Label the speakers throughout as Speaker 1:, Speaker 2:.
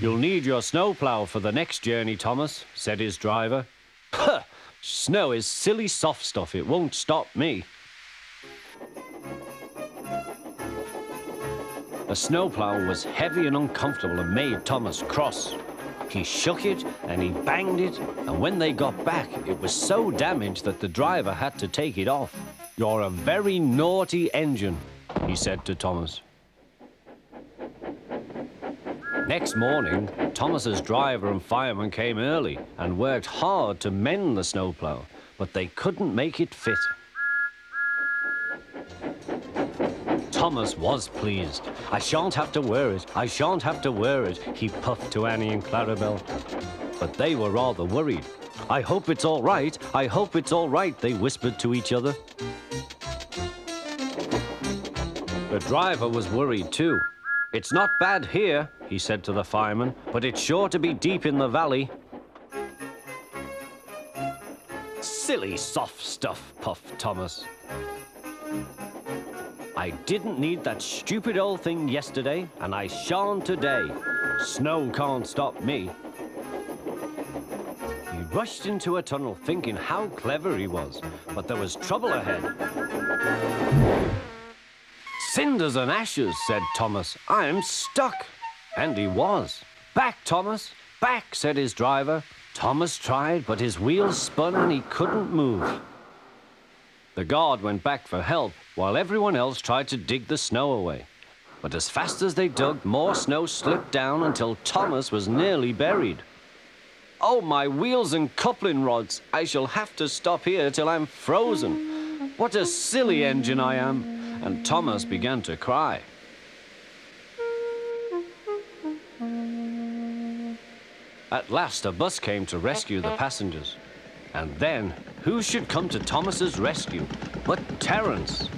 Speaker 1: "You'll need your snowplow for the next journey, Thomas," said his driver. "Huh! Snow is silly soft stuff. It won't stop me." The snowplow was heavy and uncomfortable and made Thomas cross. He shook it and he banged it, and when they got back, it was so damaged that the driver had to take it off. "You're a very naughty engine," he said to Thomas. Next morning, Thomas's driver and fireman came early and worked hard to mend the snowplow, but they couldn't make it fit. Thomas was pleased. "I shan't have to wear it. I shan't have to wear it," he puffed to Annie and Clarabel. But they were rather worried. "I hope it's all right. I hope it's all right," they whispered to each other. The driver was worried too. "It's not bad here," he said to the fireman, "but it's sure to be deep in the valley." "Silly soft stuff," puffed Thomas. "I didn't need that stupid old thing yesterday, and I shan't today. Snow can't stop me." He rushed into a tunnel thinking how clever he was, but there was trouble ahead. "Cinders and ashes," said Thomas. "I'm stuck." And he was. "Back, Thomas, back," said his driver. Thomas tried, but his wheels spun and he couldn't move. The guard went back for help, while everyone else tried to dig the snow away. But as fast as they dug, more snow slipped down until Thomas was nearly buried. "Oh, my wheels and coupling rods! I shall have to stop here till I'm frozen. What a silly engine I am!" And Thomas began to cry. At last, a bus came to rescue the passengers. And then, who should come to Thomas's rescue but Terence?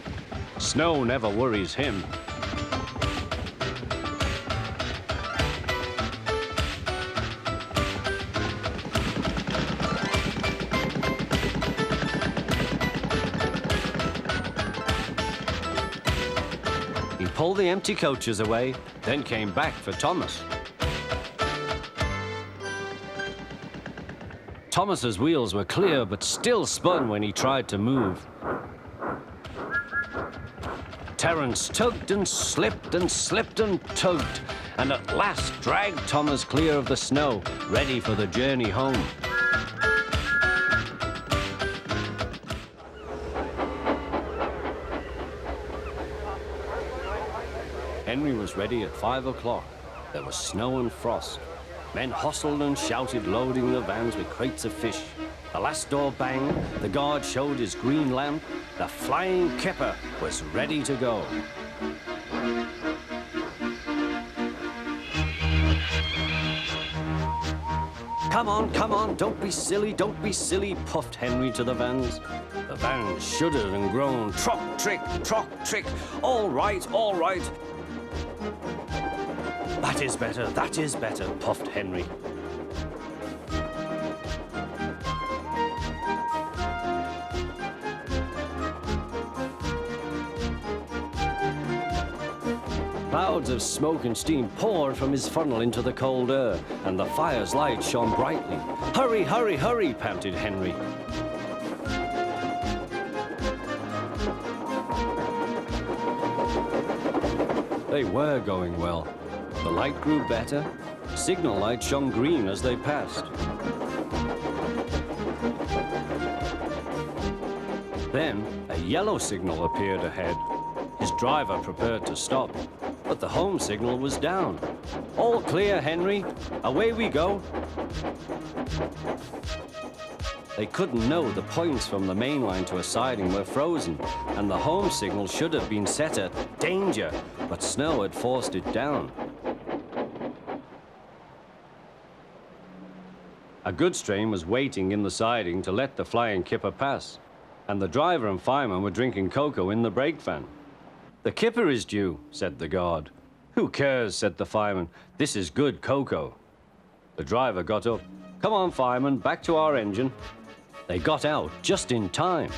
Speaker 1: Snow never worries him. He pulled the empty coaches away, then came back for Thomas. Thomas's wheels were clear but still spun when he tried to move. Terence tugged and slipped and slipped and tugged, and at last dragged Thomas clear of the snow, ready for the journey home. Henry was ready at 5 o'clock. There was snow and frost. Men hustled and shouted, loading the vans with crates of fish. The last door banged, the guard showed his green lamp. The flying kipper was ready to go. Come on, don't be silly, puffed Henry to the vans. The vans shuddered and groaned, trock, trick, all right. That is better, puffed Henry. Clouds of smoke and steam poured from his funnel into the cold air, and the fire's light shone brightly. Hurry, panted Henry. They were going well. The light grew better. Signal light shone green as they passed. Then a yellow signal appeared ahead. His driver prepared to stop, but the home signal was down. All clear, Henry. Away we go. They couldn't know the points from the main line to a siding were frozen, and the home signal should have been set at danger, but snow had forced it down. A goods train was waiting in the siding to let the flying kipper pass, and the driver and fireman were drinking cocoa in the brake van. "The kipper is due," said the guard. "Who cares?" said the fireman. "This is good cocoa." The driver got up. "Come on, fireman, back to our engine." They got out just in time.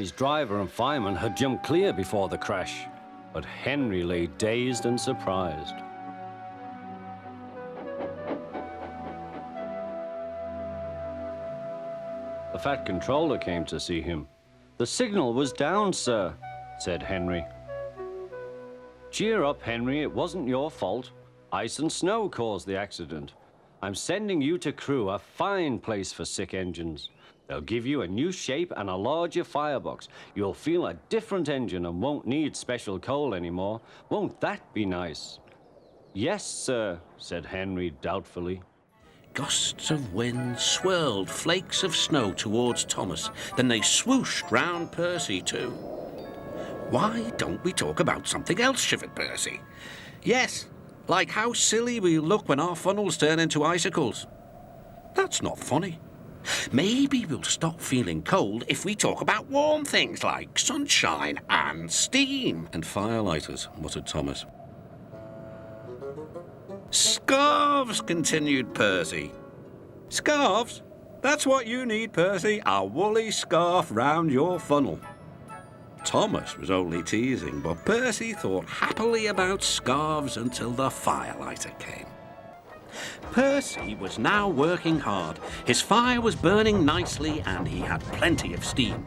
Speaker 1: his driver and fireman had jumped clear before the crash, but Henry lay dazed and surprised. The Fat Controller came to see him. "The signal was down, sir," said Henry. "Cheer up, Henry, it wasn't your fault. Ice and snow caused the accident. I'm sending you to Crewe, a fine place for sick engines. They'll give you a new shape and a larger firebox. You'll feel a different engine and won't need special coal anymore. Won't that be nice?" "Yes, sir," said Henry doubtfully.
Speaker 2: Gusts of wind swirled flakes of snow towards Thomas. Then they swooshed round Percy too. "Why don't we talk about something else?" shivered Percy. "Yes, like how silly we look when our funnels turn into icicles. That's not funny. Maybe we'll stop feeling cold if we talk about warm things like sunshine and steam." "And firelighters," muttered Thomas. "Scarves," continued Percy. "Scarves? That's what you need, Percy, a woolly scarf round your funnel." Thomas was only teasing, but Percy thought happily about scarves until the firelighter came. Percy was now working hard. His fire was burning nicely and he had plenty of steam.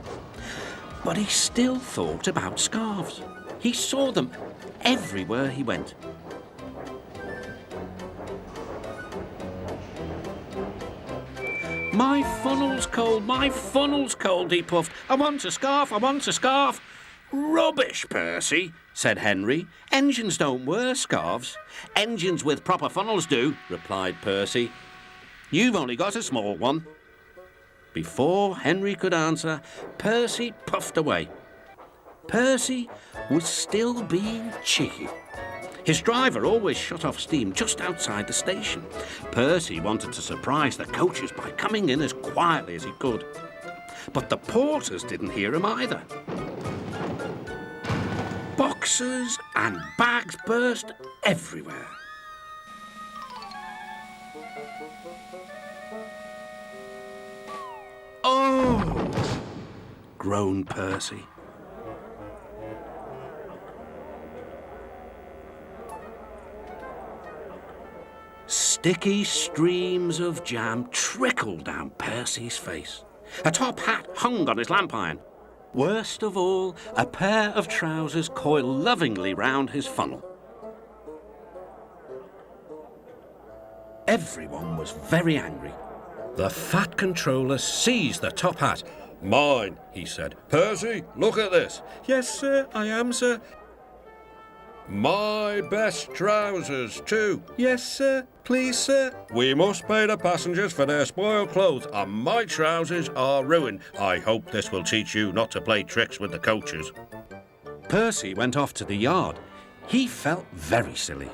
Speaker 2: But he still thought about scarves. He saw them everywhere he went. "My funnel's cold," he puffed. "I want a scarf, I want a scarf." "Rubbish, Percy," said Henry. "Engines don't wear scarves." "Engines with proper funnels do," replied Percy. "You've only got a small one." Before Henry could answer, Percy puffed away. Percy was still being cheeky. His driver always shut off steam just outside the station. Percy wanted to surprise the coaches by coming in as quietly as he could. But the porters didn't hear him either. Boxes and bags burst everywhere. "Oh!" groaned Percy. Sticky streams of jam trickled down Percy's face. A top hat hung on his lamp iron. Worst of all, a pair of trousers coiled lovingly round his funnel. Everyone was very angry. The Fat Controller seized the top hat. "Mine," he said. "Percy, look at this." "Yes, sir, I am, sir." "My best trousers, too." "Yes, sir. Please, sir." "We must pay the passengers for their spoiled clothes, and my trousers are ruined. I hope this will teach you not to play tricks with the coaches." Percy went off to the yard. He felt very silly.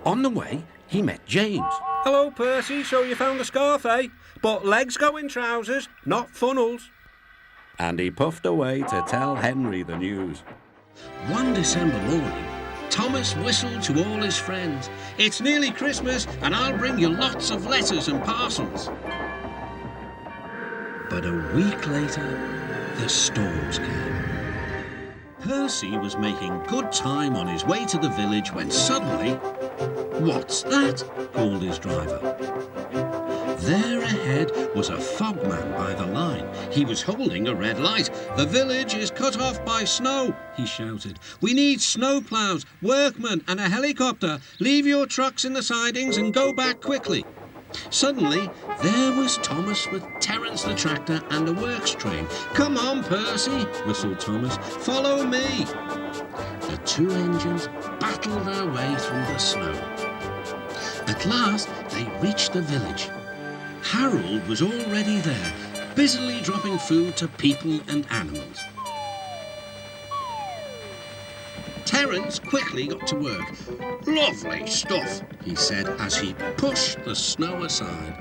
Speaker 2: On the way, he met James. "Hello, Percy. So you found a scarf, eh? But legs go in trousers, not funnels." And he puffed away to tell Henry the news. One December morning, Thomas whistled to all his friends. "It's nearly Christmas and I'll bring you lots of letters and parcels." But a week later, the storms came. Percy was making good time on his way to the village when suddenly, "What's that?" called his driver. There ahead was a fogman by the line. He was holding a red light. "The village is cut off by snow," he shouted. "We need snowplows, workmen and a helicopter. Leave your trucks in the sidings and go back quickly." Suddenly, there was Thomas with Terence the tractor and a works train. "Come on, Percy," whistled Thomas. "Follow me." The two engines battled their way through the snow. At last, they reached the village. Harold was already there, busily dropping food to people and animals. Terence quickly got to work. "Lovely stuff," he said as he pushed the snow aside.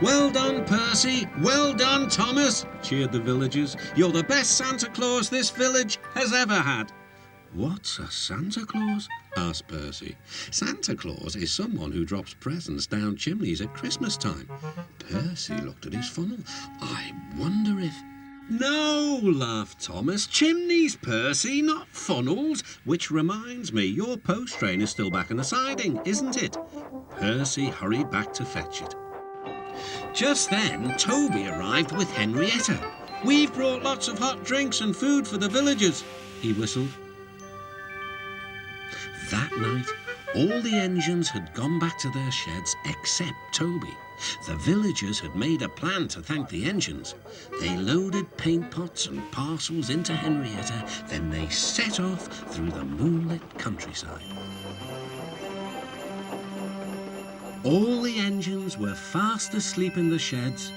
Speaker 2: "Well done, Percy. Well done, Thomas," cheered the villagers. "You're the best Santa Claus this village has ever had." "What's a Santa Claus?" asked Percy. "Santa Claus is someone who drops presents down chimneys at Christmas time." Percy looked at his funnel. "I wonder if..." No, laughed Thomas. Chimneys, Percy, not funnels. Which reminds me, your post train is still back in the siding, isn't it? Percy hurried back to fetch it. Just then, Toby arrived with Henrietta. We've brought lots of hot drinks and food for the villagers, he whistled. That night, all the engines had gone back to their sheds except Toby. The villagers had made a plan to thank the engines. They loaded paint pots and parcels into Henrietta, then they set off through the moonlit countryside. All the engines were fast asleep in the sheds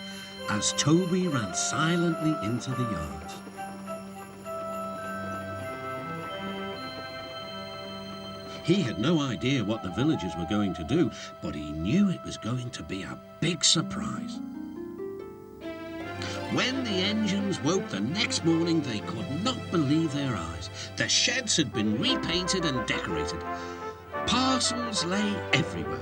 Speaker 2: as Toby ran silently into the yards. He had no idea what the villagers were going to do, but he knew it was going to be a big surprise. When the engines woke the next morning, they could not believe their eyes. The sheds had been repainted and decorated. Parcels lay everywhere.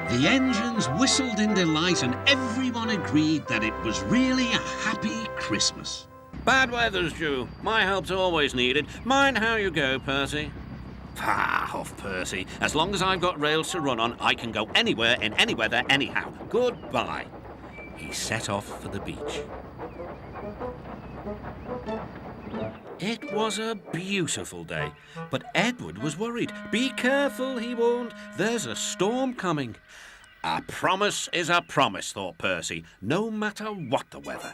Speaker 2: The engines whistled in delight, and everyone agreed that it was really a happy Christmas.
Speaker 3: Bad weather's due. My help's always needed. Mind how you go, Percy. Ah, off, Percy. As long as I've got rails to run on, I can go anywhere in any weather anyhow. Goodbye. He set off for the beach. It was a beautiful day, but Edward was worried. Be careful, he warned. There's a storm coming. A promise is a promise, thought Percy, no matter what the weather.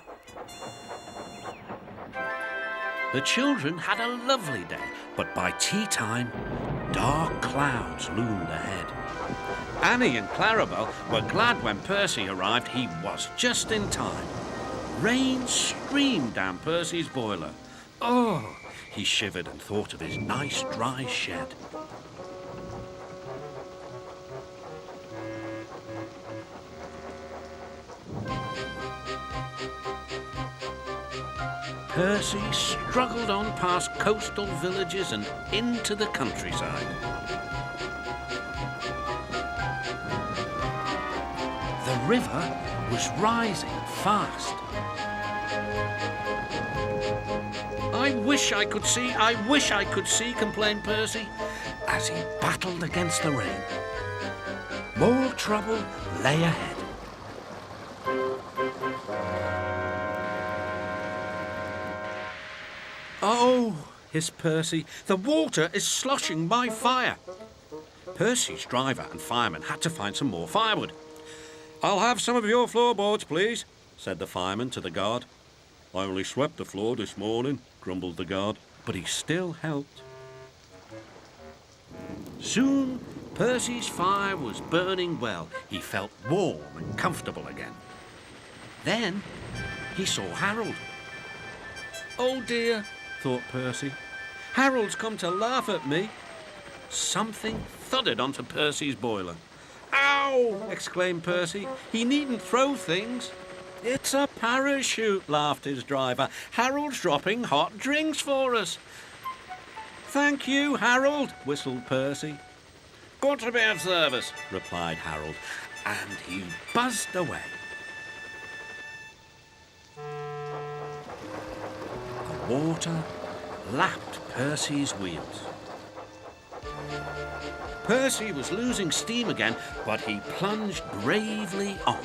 Speaker 3: The children had a lovely day, but by tea time, dark clouds loomed ahead. Annie and Clarabel were glad when Percy arrived. He was just in time. Rain streamed down Percy's boiler. Oh, he shivered and thought of his nice dry shed. Percy struggled on past coastal villages and into the countryside. The river was rising fast. I wish I could see, complained Percy, as he battled against the rain. More trouble lay ahead. Oh, hissed Percy, the water is sloshing my fire. Percy's driver and fireman had to find some more firewood. I'll have some of your floorboards, please, said the fireman to the guard. I only swept the floor this morning, grumbled the guard, but he still helped. Soon, Percy's fire was burning well. He felt warm and comfortable again. Then, he saw Harold. Oh dear, thought Percy. Harold's come to laugh at me. Something thudded onto Percy's boiler. Ow! Exclaimed Percy. He needn't throw things. It's a parachute, laughed his driver. Harold's dropping hot drinks for us. Thank you, Harold, whistled Percy. Good to be of service, replied Harold, and he buzzed away. The water lapped Percy's wheels. Percy was losing steam again, but he plunged bravely on.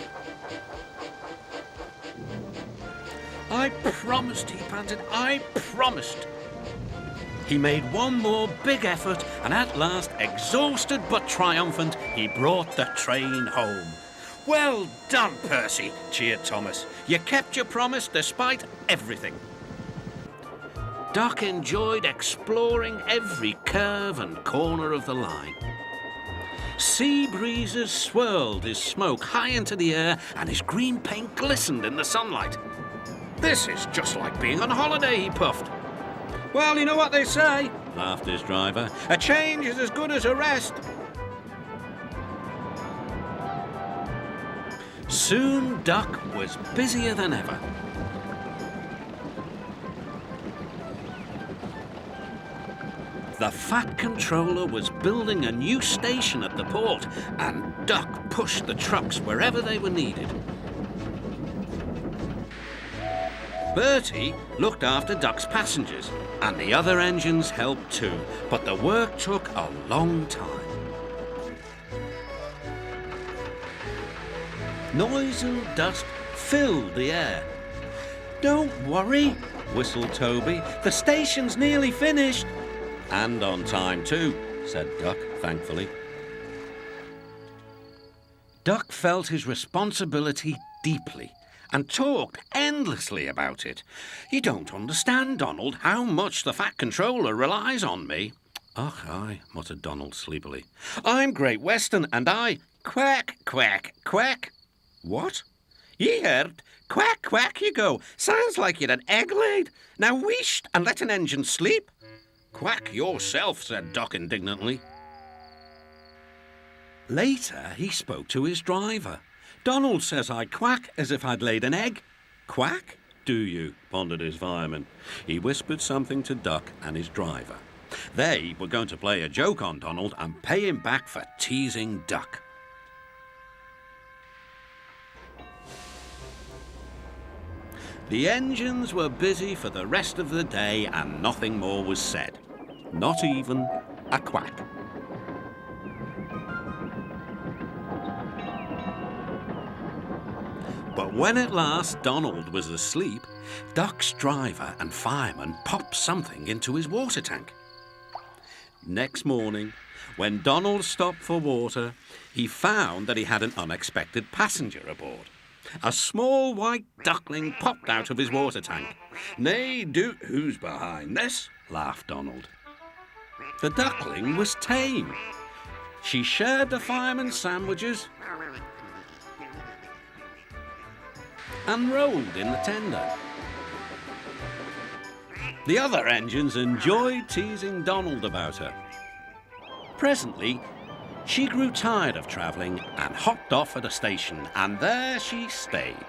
Speaker 3: I promised, he panted, I promised. He made one more big effort, and at last, exhausted but triumphant, he brought the train home. Well done, Percy, cheered Thomas. You kept your promise despite everything. Doc enjoyed exploring every curve and corner of the line. Sea breezes swirled his smoke high into the air, and his green paint glistened in the sunlight. This is just like being on holiday, he puffed. Well, you know what they say, laughed his driver. A change is as good as a rest. Soon Duck was busier than ever. The Fat Controller was building a new station at the port, and Duck pushed the trucks wherever they were needed. Bertie looked after Duck's passengers, and the other engines helped too, but the work took a long time. Noise and dust filled the air. "Don't worry," whistled Toby. "The station's nearly finished." "And on time too," said Duck, thankfully. Duck felt his responsibility deeply and talked endlessly about it. "You don't understand, Donald, how much the Fat Controller relies on me." "Och, aye," muttered Donald sleepily. "I'm Great Western, and I—" "Quack, quack, quack." "What?" "Ye heard? Quack, quack you go. Sounds like you'd an egg laid. Now wheesht and let an engine sleep." "Quack yourself," said Duck indignantly. Later, he spoke to his driver. "Donald says I quack as if I'd laid an egg." "Quack, do you?" pondered his fireman. He whispered something to Duck and his driver. They were going to play a joke on Donald and pay him back for teasing Duck. The engines were busy for the rest of the day and nothing more was said. Not even a quack. But when at last Donald was asleep, Duck's driver and fireman popped something into his water tank. Next morning, when Donald stopped for water, he found that he had an unexpected passenger aboard. A small white duckling popped out of his water tank. "Nay, who's behind this?" laughed Donald. The duckling was tame. She shared the fireman's sandwiches and rolled in the tender. The other engines enjoyed teasing Donald about her. Presently, she grew tired of travelling and hopped off at a station, and there she stayed.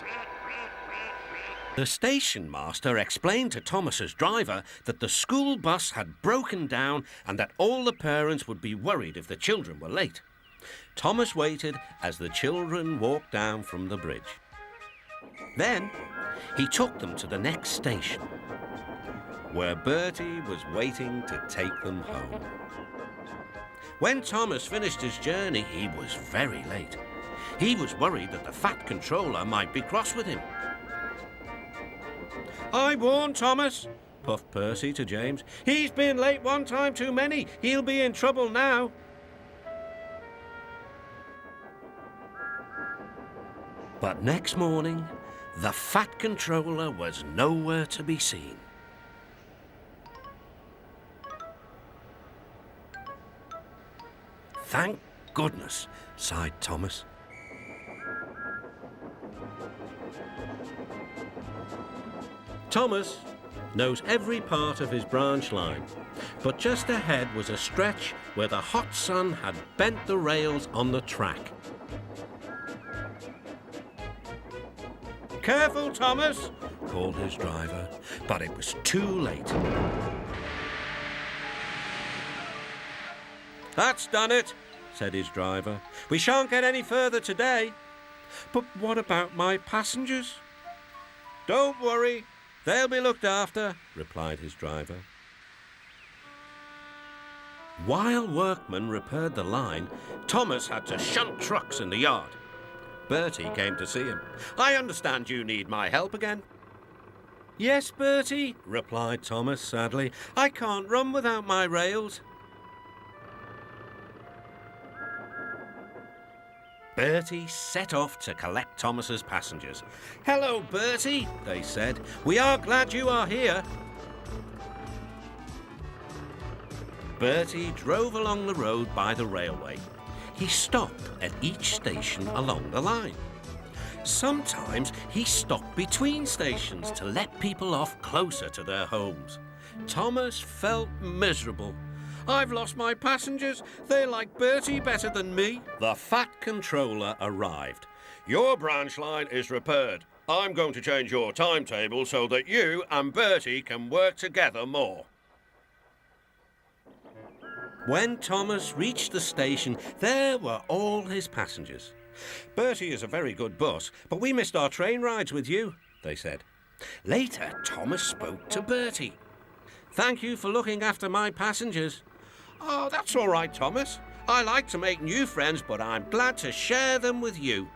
Speaker 3: The station master explained to Thomas's driver that the school bus had broken down and that all the parents would be worried if the children were late. Thomas waited as the children walked down from the bridge. Then he took them to the next station, where Bertie was waiting to take them home. When Thomas finished his journey, he was very late. He was worried that the Fat Controller might be cross with him. "I warned Thomas," puffed Percy to James. "He's been late one time too many. He'll be in trouble now." But next morning, the Fat Controller was nowhere to be seen. "Thank goodness," sighed Thomas. Thomas knows every part of his branch line, but just ahead was a stretch where the hot sun had bent the rails on the track. "Careful, Thomas," called his driver, but it was too late. "That's done it," said his driver. "We shan't get any further today." "But what about my passengers?" "Don't worry, they'll be looked after," replied his driver. While workmen repaired the line, Thomas had to shunt trucks in the yard. Bertie came to see him. "I understand you need my help again." "Yes, Bertie," replied Thomas sadly. "I can't run without my rails." Bertie set off to collect Thomas's passengers. "Hello, Bertie," they said. "We are glad you are here." Bertie drove along the road by the railway. He stopped at each station along the line. Sometimes he stopped between stations to let people off closer to their homes. Thomas felt miserable. "I've lost my passengers. They like Bertie better than me." The Fat Controller arrived. "Your branch line is repaired. I'm going to change your timetable so that you and Bertie can work together more." When Thomas reached the station, there were all his passengers. "Bertie is a very good bus, but we missed our train rides with you," they said. Later, Thomas spoke to Bertie. "Thank you for looking after my passengers." "Oh, that's all right, Thomas. I like to make new friends, but I'm glad to share them with you."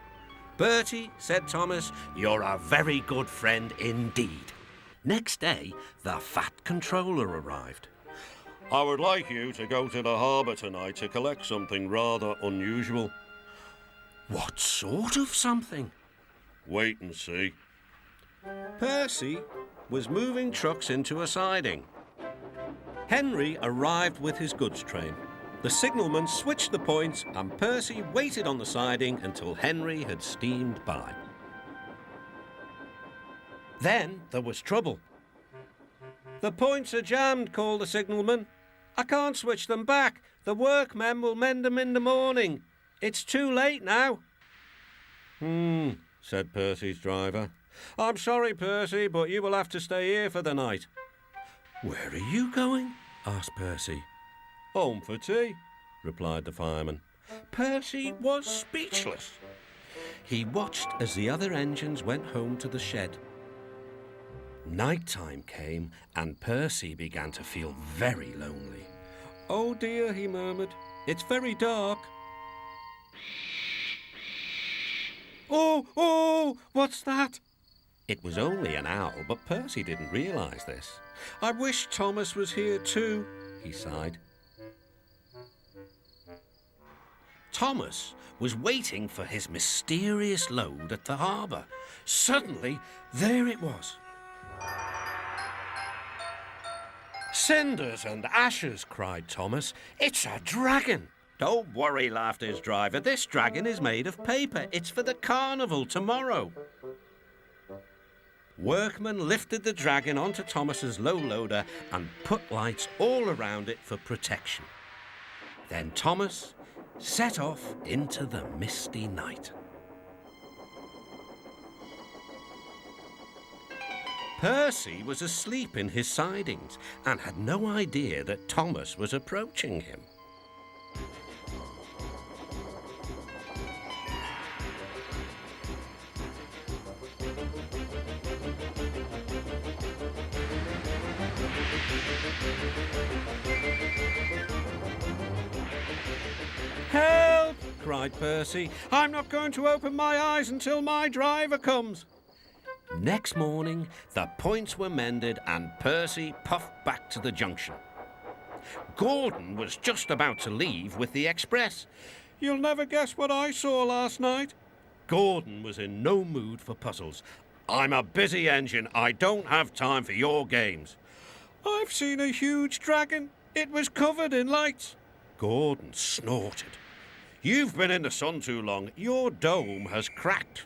Speaker 3: "Bertie," said Thomas, "you're a very good friend indeed." Next day, the Fat Controller arrived.
Speaker 4: I would like you to go to the harbour tonight to collect something rather unusual.
Speaker 3: "What sort of something?"
Speaker 4: Wait and see.
Speaker 3: Percy was moving trucks into a siding. Henry arrived with his goods train. The signalman switched the points and Percy waited on the siding until Henry had steamed by. Then there was trouble. "The points are jammed," called the signalman. "I can't switch them back. The workmen will mend them in the morning. It's too late now." Said Percy's driver. "I'm sorry, Percy, but you will have to stay here for the night." "Where are you going?" asked Percy.
Speaker 4: Home for tea, replied the fireman.
Speaker 3: Percy was speechless. He watched as the other engines went home to the shed. Night time came and Percy began to feel very lonely. "Oh dear," he murmured, "it's very dark." Oh, what's that?" It was only an owl, but Percy didn't realise this. "I wish Thomas was here too," he sighed. Thomas was waiting for his mysterious load at the harbour. Suddenly, there it was. "Cinders and ashes," cried Thomas. "It's a dragon." "Don't worry," laughed his driver. "This dragon is made of paper. It's for the carnival tomorrow." Workmen lifted the dragon onto Thomas's low loader and put lights all around it for protection. Then Thomas set off into the misty night. Percy was asleep in his sidings and had no idea that Thomas was approaching him. "Help!" cried Percy. "I'm not going to open my eyes until my driver comes." Next morning, the points were mended and Percy puffed back to the junction. Gordon was just about to leave with the express. "You'll never guess what I saw last night." Gordon was in no mood for puzzles. "I'm a busy engine. I don't have time for your games." "I've seen a huge dragon. It was covered in lights." Gordon snorted. "You've been in the sun too long. Your dome has cracked."